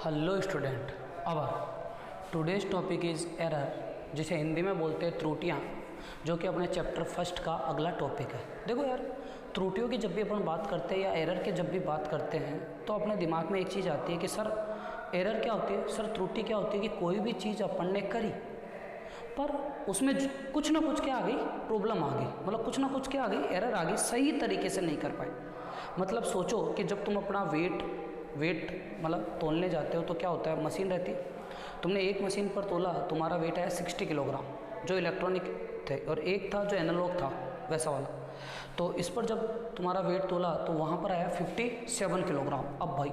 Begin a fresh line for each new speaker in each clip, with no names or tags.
Hello student, अब today's topic is error, जिसे हिंदी में बोलते हैं त्रुटियाँ, जो कि अपने चैप्टर फर्स्ट का अगला टॉपिक है। देखो यार, त्रुटियों की जब भी अपन बात करते हैं या एरर की जब भी बात करते हैं तो अपने दिमाग में एक चीज़ आती है कि सर एरर क्या होती है, सर त्रुटि क्या होती है कि कोई भी चीज़ अपन ने करी पर उसमें कुछ ना कुछ क्या आ गई, प्रॉब्लम आ गई, मतलब कुछ ना कुछ क्या आ गई, एरर आ गई, सही तरीके से नहीं कर पाए। मतलब सोचो कि जब तुम अपना वेट मतलब तोलने जाते हो तो क्या होता है, मशीन रहती है, तुमने एक मशीन पर तोला, तुम्हारा वेट आया 60 किलोग्राम जो इलेक्ट्रॉनिक थे, और एक था जो एनालॉग था वैसा वाला। तो इस पर जब तुम्हारा वेट तोला तो वहाँ पर आया 57 किलोग्राम। अब भाई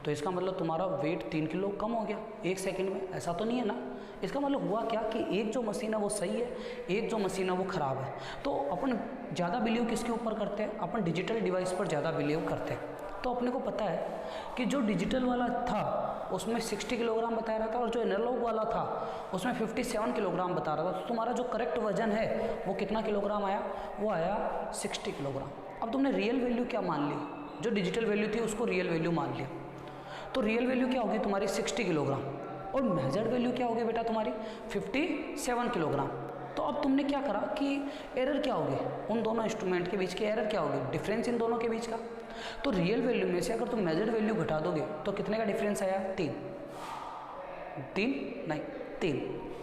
तो इसका मतलब तुम्हारा वेट 3 किलो कम हो गया एक सेकंड में, ऐसा तो नहीं है ना। इसका मतलब हुआ क्या कि एक जो मशीन है वो सही है, एक जो मशीन है वो ख़राब है। तो अपन ज़्यादा बिलीव किसके ऊपर करते हैं, अपन डिजिटल डिवाइस पर ज़्यादा बिलीव करते हैं। तो अपने को पता है कि जो डिजिटल वाला था उसमें 60 किलोग्राम बता रहा था और जो एनालॉग वाला था उसमें 57 किलोग्राम बता रहा था। तो तुम्हारा जो करेक्ट वजन है वो कितना किलोग्राम आया, वो आया 60 किलोग्राम। अब तुमने रियल वैल्यू क्या मान ली, जो डिजिटल वैल्यू थी उसको रियल वैल्यू मान लिया। तो रियल वैल्यू क्या होगी तुम्हारी 60 किलोग्राम, और मेजर्ड वैल्यू क्या होगी बेटा तुम्हारी 57 किलोग्राम। तो अब तुमने क्या करा कि एरर क्या होगी, उन दोनों इंस्ट्रूमेंट के बीच की एरर क्या होगी, डिफरेंस इन दोनों के बीच का। तो रियल वैल्यू में से अगर तुम मेजर्ड वैल्यू घटा दोगे तो कितने का डिफरेंस आया, 3।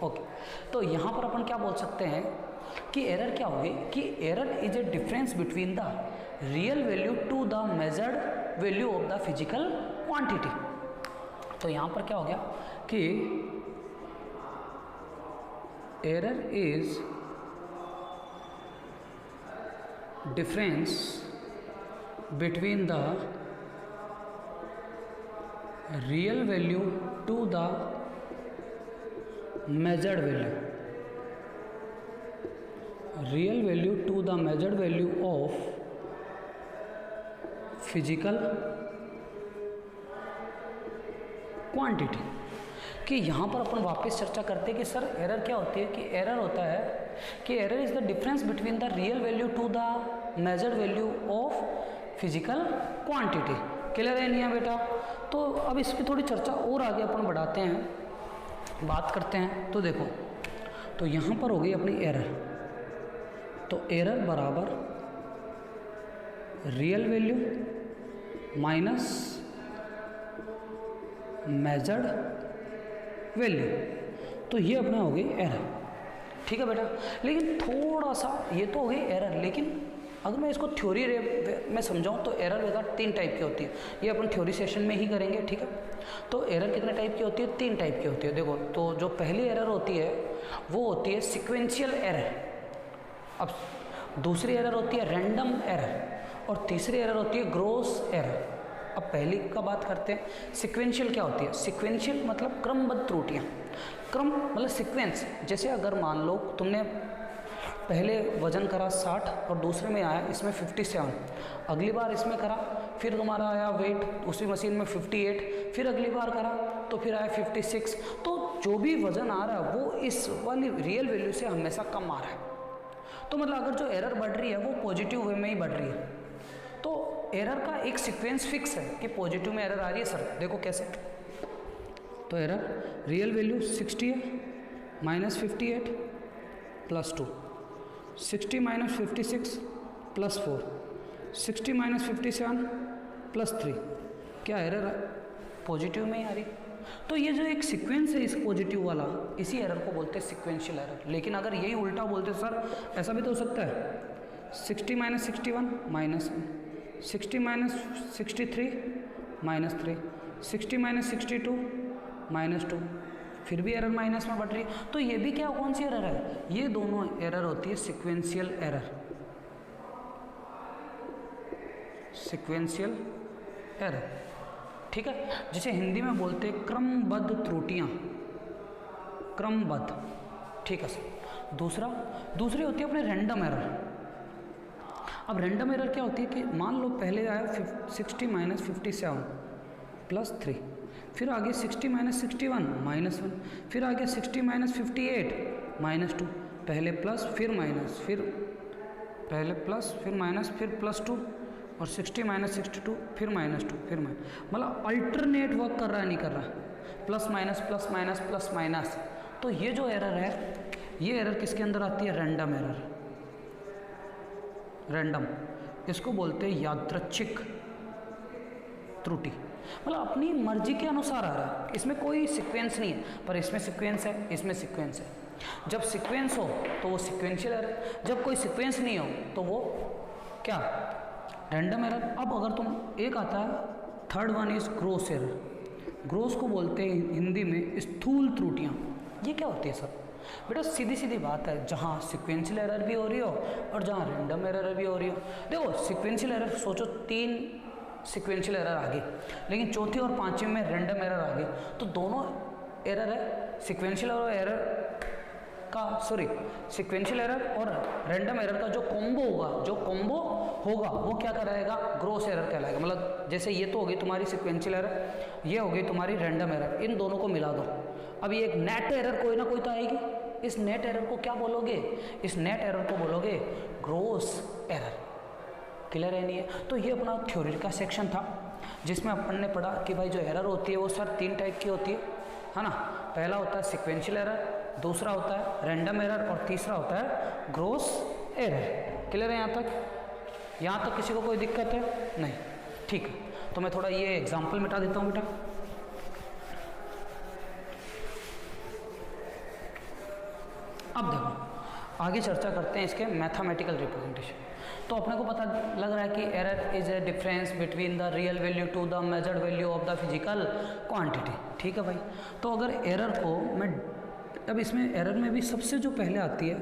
ओके, तो यहाँ पर अपन क्या बोल सकते हैं कि एरर क्या होगी कि error is a difference between the real value to the measured value of the physical quantity. तो यहाँ पर क्या हो गया कि error is difference between the real value to the measured value, real value to the measured value of physical quantity. कि यहाँ पर अपन वापस चर्चा करते हैं कि सर एरर क्या होती है, कि एरर होता है कि error is the difference between the real value to the measured value of physical quantity. Clear है नहीं है बेटा। तो अब इस पर थोड़ी चर्चा और आगे अपन बढ़ाते हैं, बात करते हैं। तो देखो, तो यहाँ पर हो गई अपनी एरर। तो एरर बराबर real value minus measured value, तो ये अपने हो गई एरर। ठीक है बेटा, लेकिन थोड़ा सा ये तो हो गई एरर, लेकिन अगर मैं इसको थ्योरी में समझाऊं तो एरर बेटा 3 टाइप की होती है। ये अपन थ्योरी सेशन में ही करेंगे, ठीक है। तो एरर कितने टाइप की होती है, 3 टाइप की होती है। देखो, तो जो पहली एरर होती है वो होती है सिक्वेंशियल एरर, अब दूसरी एरर होती है रैंडम एरर, और तीसरी एरर होती है ग्रॉस एरर। अब पहली का बात करते हैं। सिक्वेंशियल क्या होती है, सिक्वेंशियल मतलब क्रमबद्ध त्रुटियाँ। क्रम मतलब सीक्वेंस, जैसे अगर मान लो तुमने पहले वजन करा 60 और दूसरे में आया इसमें 57, अगली बार इसमें करा फिर तुम्हारा आया वेट उसी मशीन में 58, फिर अगली बार करा तो फिर आया 56। तो जो भी वजन आ रहा है वो इस वाली रियल वैल्यू से हमेशा कम आ रहा है। तो मतलब अगर जो एरर बढ़ रही है वो पॉजिटिव वे में ही बढ़ रही है। तो एरर का एक सीक्वेंस फिक्स है कि पॉजिटिव में एरर आ रही है। सर देखो कैसे, तो एरर रियल वैल्यू 60 है minus 58 plus 2, 60 minus 56 plus 4, 60 minus 57 plus 3। क्या एरर पॉजिटिव में ही आ रही। तो ये जो एक सीक्वेंस है इस पॉजिटिव वाला, इसी एरर को बोलते हैं सिक्वेंशियल एरर। लेकिन अगर यही उल्टा बोलते सर ऐसा भी तो हो सकता है, 60 minus 61 minus 60 minus 63 minus 3, 60 minus 62 minus 2, फिर भी एरर माइनस में बढ़ रही है। तो ये भी क्या, कौन सी एरर है, ये दोनों एरर होती है सिक्वेंशियल एरर, सिक्वेंशियल एरर। ठीक है, जिसे हिंदी में बोलते हैं क्रमबद्ध त्रुटियाँ, क्रमबद्ध। ठीक है सर। दूसरी होती है अपने रैंडम एरर। अब रैंडम एरर क्या होती है कि मान लो पहले आया 60 माइनस 57 प्लस 3, फिर आगे 60 माइनस 61 माइनस 1, फिर आगे 60 माइनस 58 माइनस 2, पहले प्लस फिर माइनस, फिर पहले प्लस फिर माइनस फिर प्लस 2 और 60 माइनस 62 फिर -2 फिर मतलब अल्टरनेट वर्क कर रहा है नहीं कर रहा, plus minus plus minus plus minus. तो ये जो एरर है, ये एरर किसके अंदर आती है? Random error. रैंडम, इसको बोलते हैं यादृच्छिक त्रुटि, मतलब अपनी मर्जी के अनुसार आ रहा है, इसमें कोई सीक्वेंस नहीं है, पर इसमें सीक्वेंस है, इसमें सीक्वेंस है। जब सीक्वेंस हो तो वो सीक्वेंशियल एरर, जब कोई सीक्वेंस नहीं हो तो वो क्या? Random error. अब अगर तुम, एक आता है third one is gross error. Gross को बोलते हैं हिंदी में स्थूल त्रुटियाँ। ये क्या होती है सर? बेटा सीधी सीधी बात है, जहाँ सीक्वेंशियल एरर भी हो रही हो और जहाँ रैंडम एरर भी हो रही हो। देखो सीक्वेंशियल एरर सोचो, 3 सीक्वेंशियल एरर आ गई, लेकिन चौथी और पांचवी में रैंडम एरर आ गई, तो दोनों एरर है सीक्वेंशियल और एरर का, सॉरी सीक्वेंशियल एरर और रैंडम एरर का जो कॉम्बो होगा वो क्या कराएगा? ग्रोस एरर कहलाएगा। मतलब जैसे ये तो हो गई तुम्हारी सीक्वेंशियल एरर, ये हो गई तुम्हारी रैंडम एरर, इन दोनों को मिला दो। अब ये एक नेट एरर कोई ना कोई तो आएगी, इस नेट एरर को क्या बोलोगे? इस नेट एरर को बोलोगे ग्रोस एरर। क्लियर है नहीं है? तो ये अपना थ्योरी का सेक्शन था, जिसमें अपन ने पढ़ा कि भाई जो एरर होती है वो सर 3 टाइप की होती है ना। पहला होता है सीक्वेंशियल एरर, दूसरा होता है रैंडम एरर और तीसरा होता है ग्रोस एरर। क्लियर है यहाँ तक? यहाँ तक किसी को कोई दिक्कत है? नहीं, ठीक है। तो मैं थोड़ा ये एग्जाम्पल मिटा देता हूँ बेटा। अब देखो आगे चर्चा करते हैं इसके मैथमेटिकल रिप्रेजेंटेशन। तो अपने को पता लग रहा है कि error is a difference between the real value to the measured value of the physical quantity. ठीक है भाई। तो अगर एरर को मैं, अब इसमें एरर में भी सबसे जो पहले आती है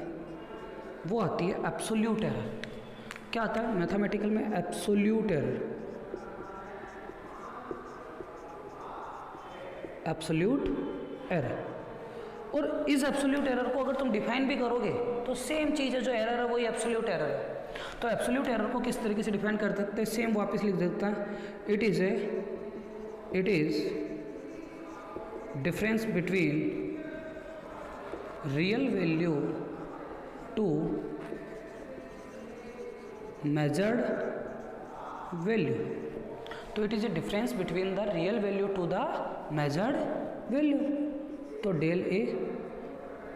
वो आती है एब्सोल्यूट एरर। क्या आता है मैथमेटिकल में? Absolute error. Absolute error. और इस एब्सोल्यूट एरर को अगर तुम डिफाइन भी करोगे तो सेम चीज़ है, जो एरर है वही एब्सोल्यूट एरर है। तो एब्सोल्यूट एरर को किस तरीके से डिफाइन कर सकते हैं? सेम वापस लिख देता है, it is difference between real value to measured value. तो it is a difference between the real value to the measured value. तो डेल ए,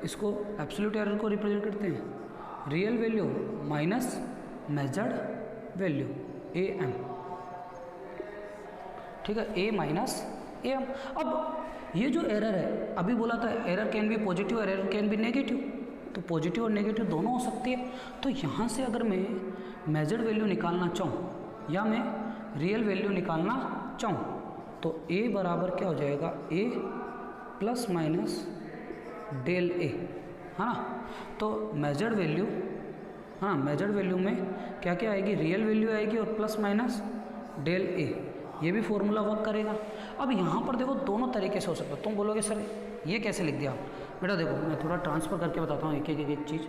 इसको एब्सोल्यूट एरर को रिप्रेजेंट करते हैं, real value minus measured value A M. ठीक है, ए minus A M. अब ये जो एरर है, अभी बोला था एरर कैन बी पॉजिटिव और एरर कैन बी नेगेटिव, तो पॉजिटिव और नेगेटिव दोनों हो सकती है। तो यहाँ से अगर मैं मेजर्ड वैल्यू निकालना चाहूँ या मैं रियल वैल्यू निकालना चाहूँ तो ए बराबर क्या हो जाएगा? ए प्लस माइनस डेल ए, है ना। तो मेजर्ड वैल्यू, हाँ मेजर्ड वैल्यू में क्या क्या आएगी? रियल वैल्यू आएगी और प्लस माइनस डेल ए, ये भी फॉर्मूला वर्क करेगा। अब यहाँ पर देखो दोनों तरीके से हो सकता है। तुम बोलोगे सर ये कैसे लिख दिया आप? बेटा देखो मैं थोड़ा ट्रांसफ़र करके बताता हूँ एक चीज़,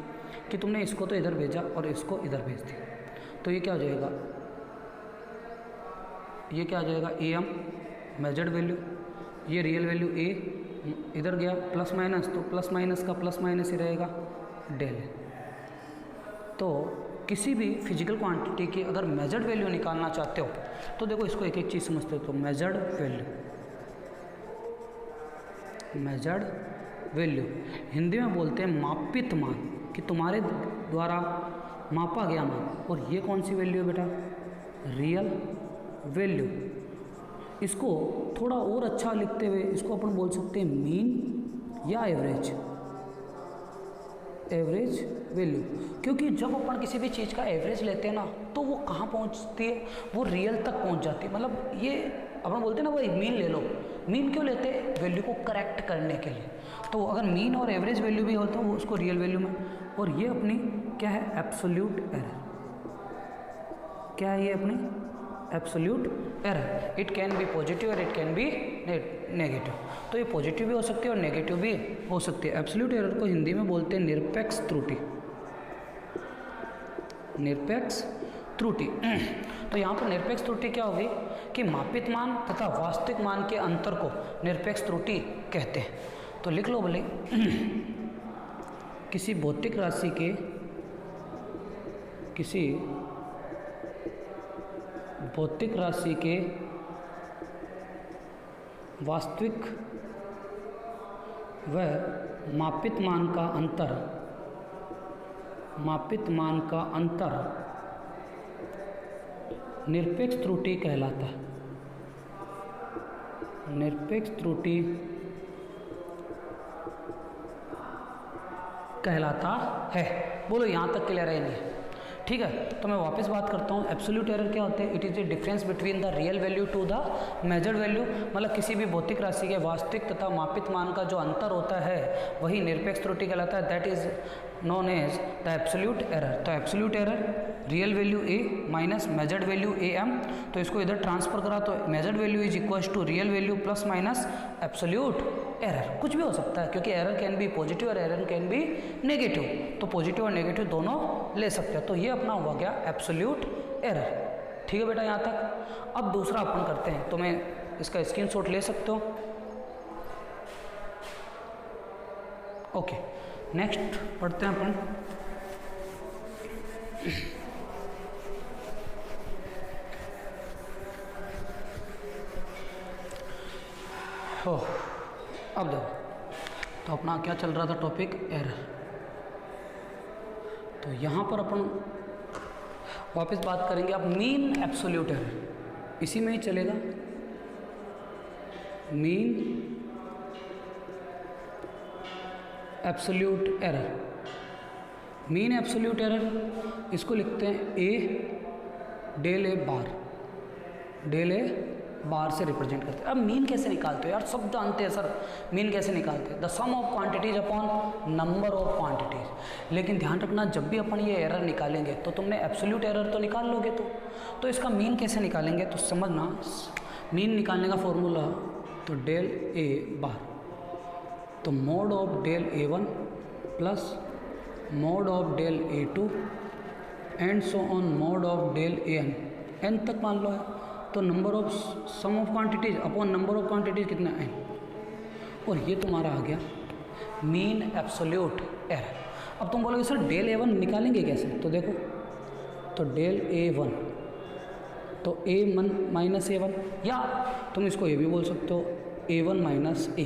कि तुमने इसको तो इधर भेजा और इसको इधर भेज दिया, तो ये क्या हो जाएगा? ये क्या आ जाएगा? ए एम मेजर्ड वैल्यू, ये रियल वैल्यू ए, इधर गया प्लस माइनस, तो प्लस माइनस का प्लस माइनस ही रहेगा डेल। तो किसी भी फिजिकल क्वांटिटी की अगर मेजर्ड वैल्यू निकालना चाहते हो तो देखो इसको एक एक चीज़ समझते हो। तो मेजर्ड वैल्यू हिंदी में बोलते हैं मापित मान, कि तुम्हारे द्वारा मापा गया मान। और ये कौन सी वैल्यू है बेटा? Real value. इसको थोड़ा और अच्छा लिखते हुए इसको अपन बोल सकते हैं मीन या एवरेज वैल्यू। क्योंकि जब अपन किसी भी चीज़ का एवरेज लेते हैं ना तो वो कहाँ पहुँचती है? वो रियल तक पहुँच जाती है। मतलब ये अपन बोलते हैं ना भाई मीन ले लो। मीन क्यों लेते हैं? वैल्यू को करेक्ट करने के लिए। तो अगर मीन और एवरेज वैल्यू भी हो तो वो उसको रियल वैल्यू में। और ये अपनी क्या है? Absolute error. क्या है ये अपनी? Absolute error. It can be positive और इट कैन बी नेगेटिव। तो ये पॉजिटिव भी हो सकती है और नेगेटिव भी हो सकती है। एब्सोल्यूट एरर को हिंदी में बोलते हैं निरपेक्ष त्रुटि। निरपेक्ष त्रुटि। तो यहाँ पर निरपेक्ष त्रुटि क्या होगी कि मापित मान तथा वास्तविक मान के अंतर को निरपेक्ष त्रुटि कहते हैं। तो लिख लो भले किसी भौतिक राशि के किसी भौतिक राशि के वास्तविक व मापित मान का अंतर निरपेक्ष त्रुटि कहलाता है। निरपेक्ष त्रुटि कहलाता है। बोलो यहाँ तक क्लियर है नहीं? ठीक है, तो मैं वापस बात करता हूँ। एब्सोल्यूट एरर क्या होते हैं? It is the difference between the real value to the measured value. मतलब किसी भी भौतिक राशि के वास्तविक तथा मापित मान का जो अंतर होता है वही निरपेक्ष त्रुटि कहलाता है। That is known as the absolute error. तो absolute error real value A minus measured value A M, तो इसको इधर ट्रांसफर करा तो measured value is equals to real value plus minus absolute error. कुछ भी हो सकता है क्योंकि एरर कैन बी पॉजिटिव और एरर कैन बी नेगेटिव, तो पॉजिटिव और नेगेटिव दोनों ले सकते हैं। तो ये अपना हुआ गया एब्सोल्यूट एरर। ठीक है बेटा यहाँ तक। अब दूसरा अपन करते हैं, तो मैं इसका स्क्रीनशॉट ले सकते हो। ओके, नेक्स्ट पढ़ते हैं अपन। अब देखो, तो अपना क्या चल रहा था टॉपिक? एरर। तो यहाँ पर अपन वापस बात करेंगे अब मीन एब्सोल्यूट एरर, इसी में ही चलेगा। Mean absolute error. Mean absolute error इसको लिखते हैं ए del a bar. Del a बार से रिप्रेजेंट करते हैं। अब मीन कैसे निकालते हो यार? सब जानते हैं सर मीन कैसे निकालते हैं, the sum of quantities upon number of quantities. लेकिन ध्यान रखना, जब भी अपन ये एरर निकालेंगे तो तुमने एब्सोल्यूट एरर तो निकाल लोगे, तो इसका मीन कैसे निकालेंगे तो समझना। मीन निकालने का फॉर्मूला तो डेल ए बार, तो mode of del a one plus mode of del a two and so on mode of del a n, n तक मान लो है। तो number of sum of quantities upon number of quantities कितना है, और ये तुम्हारा आ गया मीन एब्सोल्यूट एरर। अब तुम बोलोगे सर डेल ए वन निकालेंगे कैसे? तो देखो, तो डेल ए वन तो ए वन माइनस ए वन, या तुम इसको ये भी बोल सकते हो ए वन माइनस ए,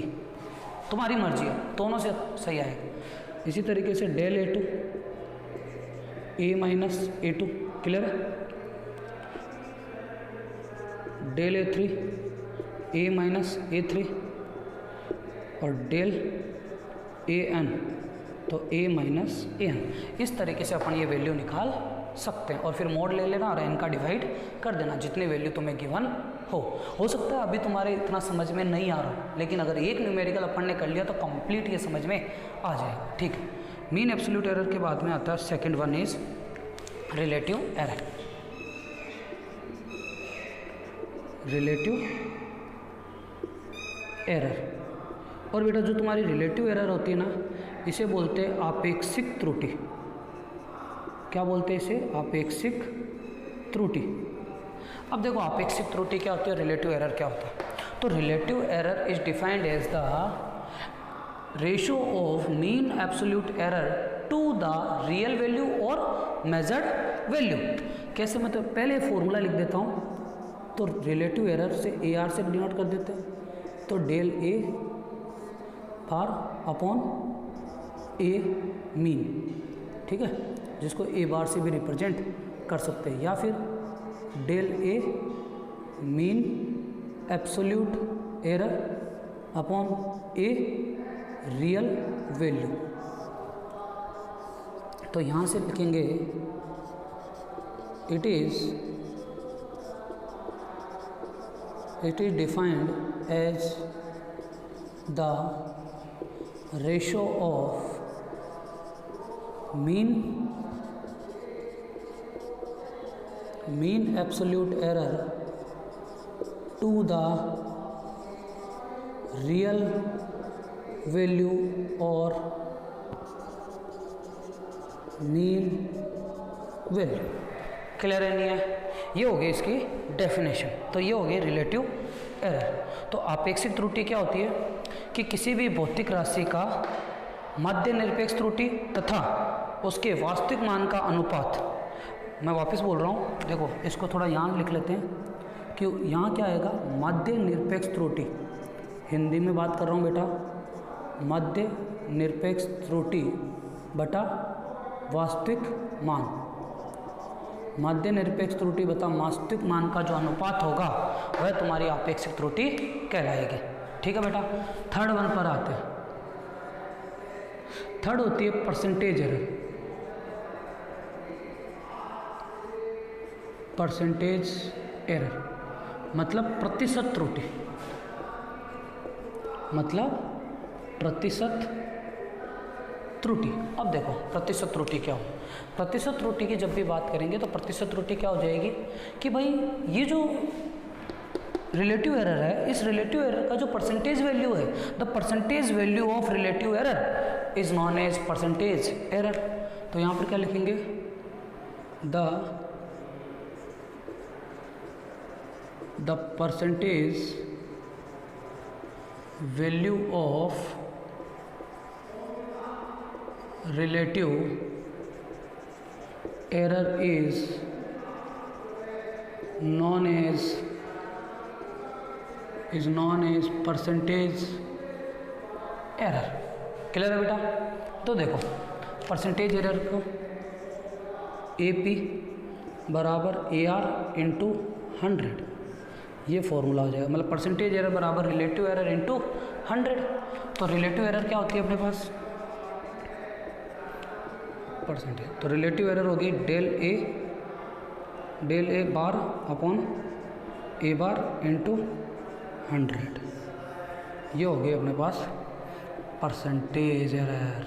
तुम्हारी मर्जी है, दोनों से सही आएगा। इसी तरीके से del a two a minus a two, clear है? Del a three a minus a three, और डेल ए एन तो ए माइनस ए एन। इस तरीके से अपन ये वैल्यू निकाल सकते हैं, और फिर मोड ले लेना और एन का डिवाइड कर देना जितनी वैल्यू तुम्हें गिवन हो सकता है अभी तुम्हारे इतना समझ में नहीं आ रहा, लेकिन अगर एक न्यूमेरिकल अपन ने कर लिया तो कंप्लीट ये समझ में आ जाएगा। ठीक है, मीन एब्सोल्यूट एरर के बाद में आता है second one is relative error. Relative error, और बेटा जो तुम्हारी रिलेटिव एरर होती है ना, इसे बोलते हैं आपेक्षिक त्रुटि। क्या बोलते हैं इसे? आपेक्षिक त्रुटि। अब देखो आपेक्षिक त्रुटि क्या होती है, रिलेटिव एरर क्या होता है। तो relative error is defined as the ratio of mean absolute error to the real value और मेजर्ड वैल्यू। कैसे? मतलब पहले फॉर्मूला लिख देता हूँ, तो रिलेटिव एरर से ए आर से डिनोट कर देते हैं, तो del a bar upon A mean, ठीक है, जिसको ए बार से भी रिप्रेजेंट कर सकते हैं, या फिर del a mean absolute error upon a real value. तो यहाँ से लिखेंगे it is defined as the ratio of mean absolute error to the real value or mean value। Clear है नहीं है? ये हो गई इसकी डेफिनेशन। तो ये हो गई रिलेटिव एरर। तो आपेक्षिक त्रुटि क्या होती है कि किसी भी भौतिक राशि का मध्य निरपेक्ष त्रुटि तथा उसके वास्तविक मान का अनुपात मैं वापस बोल रहा हूँ, देखो इसको थोड़ा यहाँ लिख लेते हैं कि यहाँ क्या आएगा, मध्य निरपेक्ष त्रुटि। हिंदी में बात कर रहा हूँ बेटा, मध्य निरपेक्ष त्रुटि बटा वास्तविक मान। मध्य निरपेक्ष त्रुटि बता वास्तविक मान का जो अनुपात होगा वह तुम्हारी आपेक्षिक त्रुटि कहलाएगी। ठीक है बेटा। थर्ड वन पर आते हैं। थर्ड होती है परसेंटेज एरर। परसेंटेज एरर मतलब प्रतिशत त्रुटि, मतलब प्रतिशत त्रुटि। अब देखो प्रतिशत त्रुटि क्या हो। प्रतिशत त्रुटि की जब भी बात करेंगे तो प्रतिशत त्रुटि क्या हो जाएगी कि भाई ये जो रिलेटिव एरर है, इस रिलेटिव एरर का जो परसेंटेज वैल्यू है, the percentage value of relative error is known as percentage error. तो यहाँ पर क्या लिखेंगे, the percentage value of relative error is known as percentage error। Clear है बेटा। तो देखो परसेंटेज एरर को AP बराबर AR इंटू 100, ये फॉर्मूला हो जाएगा। मतलब परसेंटेज एरर बराबर रिलेटिव एरर इंटू 100। तो रिलेटिव एरर क्या होती है अपने पास, परसेंटेज। तो रिलेटिव एरर होगी del a bar upon A bar into 100। ये हो गई अपने पास परसेंटेज एरर।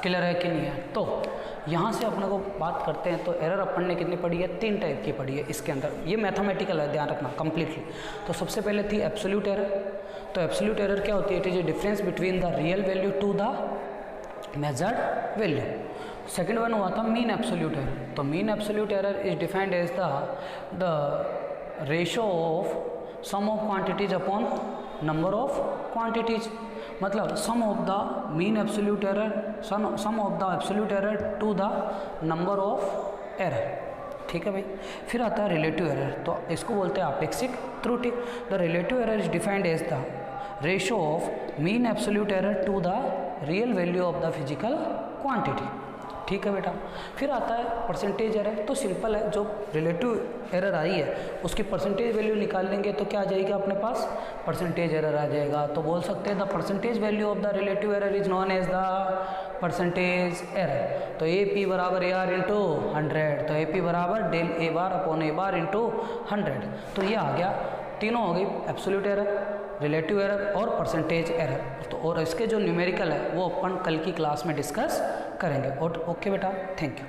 क्लियर है कि नहीं है। तो यहाँ से अपने को बात करते हैं तो एरर अपन ने कितनी पढ़ी है, 3 टाइप की पढ़ी है इसके अंदर। ये मैथमेटिकल है, ध्यान रखना कंप्लीटली। तो सबसे पहले थी एब्सोल्यूट एरर। तो एब्सोल्यूट एरर क्या होती है, it is a difference between the real value to the measured value. Second one हुआ था मीन एब्सोल्यूट एरर। तो mean absolute error is defined as the ratio of sum of quantities upon number of quantities. मतलब sum of the mean absolute error, sum of the absolute error to the number of error. ठीक है भाई। फिर आता है relative error. तो इसको बोलते हैं आपेक्षिक त्रुटि। The relative error is defined as the ratio of mean absolute error to the real value of the physical quantity. ठीक है बेटा। फिर आता है परसेंटेज एरर। तो सिंपल है, जो रिलेटिव एरर आई है उसकी परसेंटेज वैल्यू निकाल लेंगे तो क्या आ जाएगा अपने पास, परसेंटेज एरर आ जाएगा। तो बोल सकते हैं the percentage value of the relative error is known as the percentage error. तो AP बराबर AR इंटू 100। तो AP बराबर del A bar upon A bar into 100। तो ये आ गया, तीनों हो गई, एब्सोल्यूट एरर, रिलेटिव एरर और परसेंटेज एरर। तो और इसके जो न्यूमेरिकल है वो अपन कल की क्लास में डिस्कस करेंगे। ओके बेटा, थैंक यू।